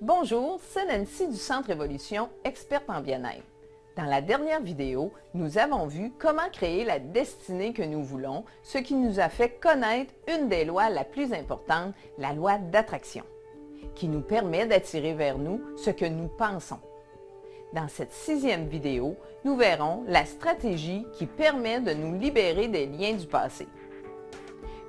Bonjour, c'est Nancy du Centre Évolution, experte en bien-être. Dans la dernière vidéo, nous avons vu comment créer la destinée que nous voulons, ce qui nous a fait connaître une des lois la plus importantes, la loi d'attraction, qui nous permet d'attirer vers nous ce que nous pensons. Dans cette 6e vidéo, nous verrons la stratégie qui permet de nous libérer des liens du passé.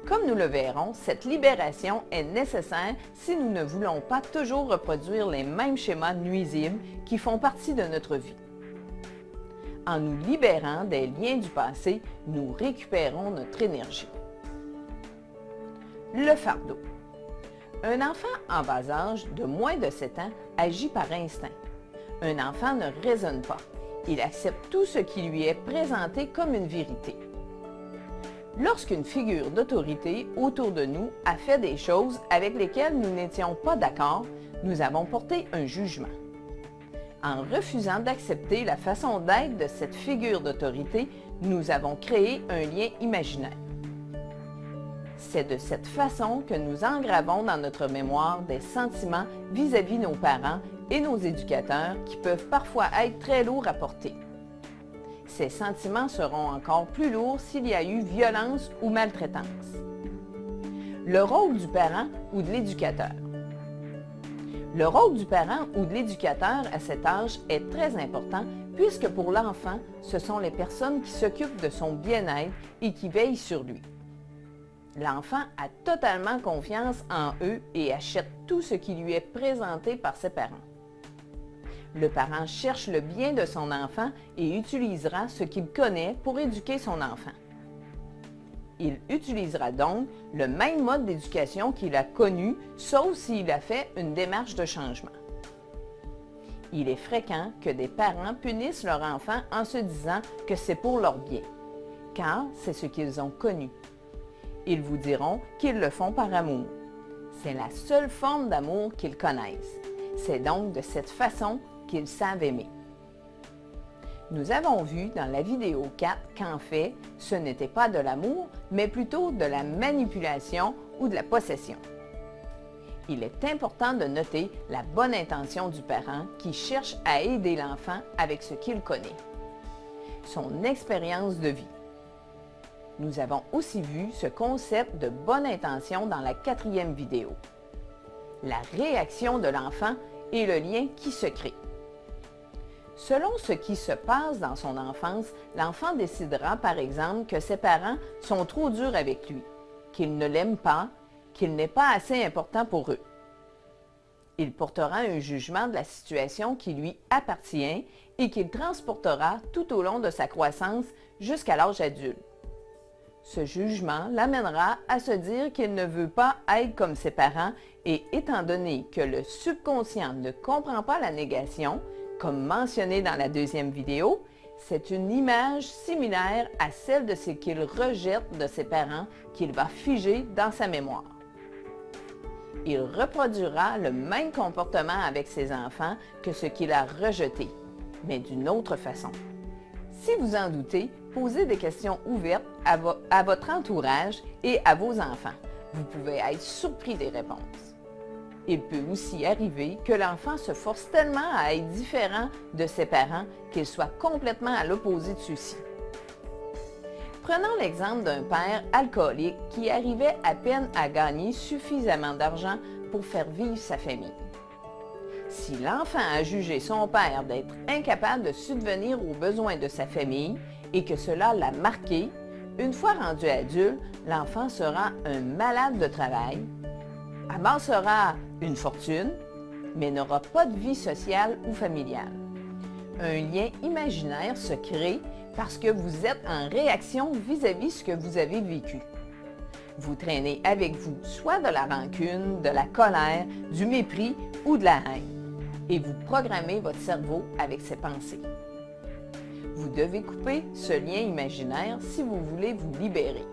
Comme nous le verrons, cette libération est nécessaire si nous ne voulons pas toujours reproduire les mêmes schémas nuisibles qui font partie de notre vie. En nous libérant des liens du passé, nous récupérons notre énergie. Le fardeau. Un enfant en bas âge de moins de 7 ans agit par instinct. Un enfant ne raisonne pas. Il accepte tout ce qui lui est présenté comme une vérité. Lorsqu'une figure d'autorité autour de nous a fait des choses avec lesquelles nous n'étions pas d'accord, nous avons porté un jugement. En refusant d'accepter la façon d'être de cette figure d'autorité, nous avons créé un lien imaginaire. C'est de cette façon que nous engravons dans notre mémoire des sentiments vis-à-vis nos parents et nos éducateurs qui peuvent parfois être très lourds à porter. Ces sentiments seront encore plus lourds s'il y a eu violence ou maltraitance. Le rôle du parent ou de l'éducateur. Le rôle du parent ou de l'éducateur à cet âge est très important puisque pour l'enfant, ce sont les personnes qui s'occupent de son bien-être et qui veillent sur lui. L'enfant a totalement confiance en eux et achète tout ce qui lui est présenté par ses parents. Le parent cherche le bien de son enfant et utilisera ce qu'il connaît pour éduquer son enfant. Il utilisera donc le même mode d'éducation qu'il a connu, sauf s'il a fait une démarche de changement. Il est fréquent que des parents punissent leur enfant en se disant que c'est pour leur bien, car c'est ce qu'ils ont connu. Ils vous diront qu'ils le font par amour. C'est la seule forme d'amour qu'ils connaissent. C'est donc de cette façon qu'ils savent aimer. Nous avons vu dans la vidéo 4 qu'en fait, ce n'était pas de l'amour, mais plutôt de la manipulation ou de la possession. Il est important de noter la bonne intention du parent qui cherche à aider l'enfant avec ce qu'il connaît, son expérience de vie. Nous avons aussi vu ce concept de bonne intention dans la 4e vidéo. La réaction de l'enfant et le lien qui se crée. Selon ce qui se passe dans son enfance, l'enfant décidera par exemple que ses parents sont trop durs avec lui, qu'ils ne l'aiment pas, qu'il n'est pas assez important pour eux. Il portera un jugement de la situation qui lui appartient et qu'il transportera tout au long de sa croissance jusqu'à l'âge adulte. Ce jugement l'amènera à se dire qu'il ne veut pas être comme ses parents et étant donné que le subconscient ne comprend pas la négation, comme mentionné dans la 2e vidéo, c'est une image similaire à celle de ce qu'il rejette de ses parents qu'il va figer dans sa mémoire. Il reproduira le même comportement avec ses enfants que ce qu'il a rejeté, mais d'une autre façon. Si vous en doutez, posez des questions ouvertes à votre entourage et à vos enfants. Vous pouvez être surpris des réponses. Il peut aussi arriver que l'enfant se force tellement à être différent de ses parents qu'il soit complètement à l'opposé de ceux-ci. Prenons l'exemple d'un père alcoolique qui arrivait à peine à gagner suffisamment d'argent pour faire vivre sa famille. Si l'enfant a jugé son père d'être incapable de subvenir aux besoins de sa famille et que cela l'a marqué, une fois rendu adulte, l'enfant sera un malade de travail, amassera une fortune, mais n'aura pas de vie sociale ou familiale. Un lien imaginaire se crée parce que vous êtes en réaction vis-à-vis ce que vous avez vécu. Vous traînez avec vous soit de la rancune, de la colère, du mépris ou de la haine, et vous programmez votre cerveau avec ces pensées. Vous devez couper ce lien imaginaire si vous voulez vous libérer.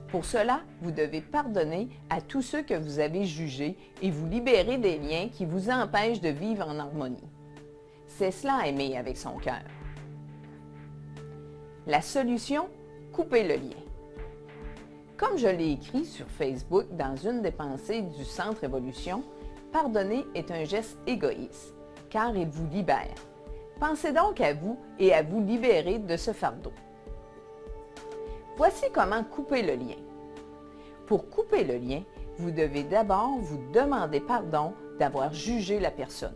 Pour cela, vous devez pardonner à tous ceux que vous avez jugés et vous libérer des liens qui vous empêchent de vivre en harmonie. C'est cela aimer avec son cœur. La solution, couper le lien. Comme je l'ai écrit sur Facebook dans une des pensées du Centre Évolution, pardonner est un geste égoïste, car il vous libère. Pensez donc à vous et à vous libérer de ce fardeau. Voici comment couper le lien. Pour couper le lien, vous devez d'abord vous demander pardon d'avoir jugé la personne.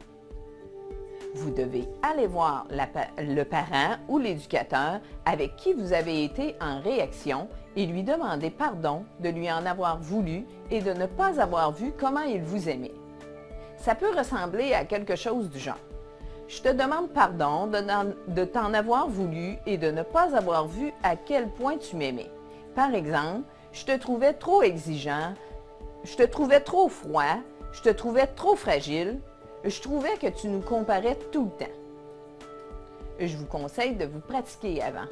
Vous devez aller voir le parent ou l'éducateur avec qui vous avez été en réaction et lui demander pardon de lui en avoir voulu et de ne pas avoir vu comment il vous aimait. Ça peut ressembler à quelque chose du genre: je te demande pardon de t'en avoir voulu et de ne pas avoir vu à quel point tu m'aimais. Par exemple, je te trouvais trop exigeant, je te trouvais trop froid, je te trouvais trop fragile, je trouvais que tu nous comparais tout le temps. Je vous conseille de vous pratiquer avant.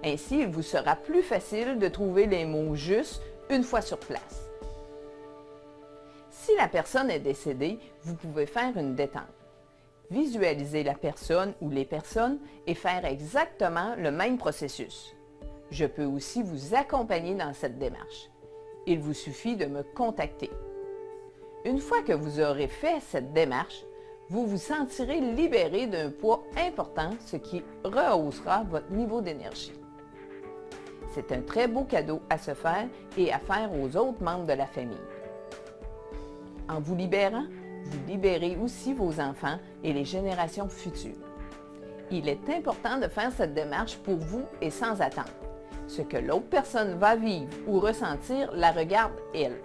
Ainsi, il vous sera plus facile de trouver les mots justes une fois sur place. Si la personne est décédée, vous pouvez faire une détente. Visualisez la personne ou les personnes et faire exactement le même processus. Je peux aussi vous accompagner dans cette démarche. Il vous suffit de me contacter. Une fois que vous aurez fait cette démarche, vous vous sentirez libéré d'un poids important, ce qui rehaussera votre niveau d'énergie. C'est un très beau cadeau à se faire et à faire aux autres membres de la famille. En vous libérant, vous libérez aussi vos enfants et les générations futures. Il est important de faire cette démarche pour vous et sans attendre. Ce que l'autre personne va vivre ou ressentir la regarde elle.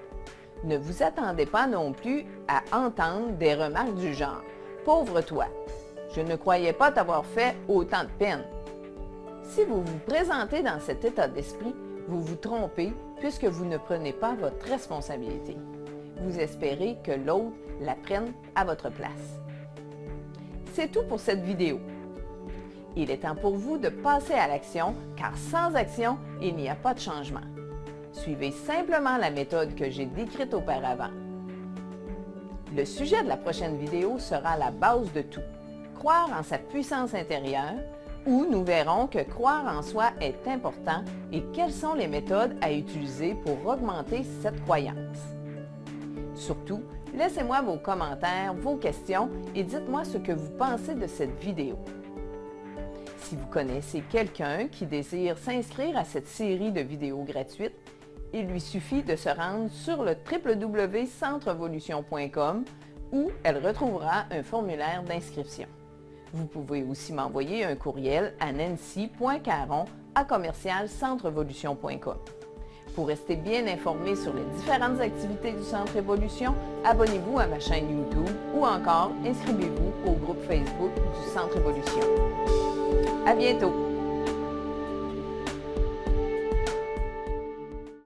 Ne vous attendez pas non plus à entendre des remarques du genre « Pauvre toi, je ne croyais pas t'avoir fait autant de peine ». Si vous vous présentez dans cet état d'esprit, vous vous trompez puisque vous ne prenez pas votre responsabilité. Vous espérez que l'autre la prenne à votre place. C'est tout pour cette vidéo. Il est temps pour vous de passer à l'action, car sans action, il n'y a pas de changement. Suivez simplement la méthode que j'ai décrite auparavant. Le sujet de la prochaine vidéo sera la base de tout, croire en sa puissance intérieure, où nous verrons que croire en soi est important et quelles sont les méthodes à utiliser pour augmenter cette croyance. Surtout, laissez-moi vos commentaires, vos questions et dites-moi ce que vous pensez de cette vidéo. Si vous connaissez quelqu'un qui désire s'inscrire à cette série de vidéos gratuites, il lui suffit de se rendre sur le www.centrevolution.com où elle retrouvera un formulaire d'inscription. Vous pouvez aussi m'envoyer un courriel à nancy.caron@centrevolution.com. Pour rester bien informé sur les différentes activités du Centre Évolution, abonnez-vous à ma chaîne YouTube ou encore inscrivez-vous au groupe Facebook du Centre Évolution. À bientôt!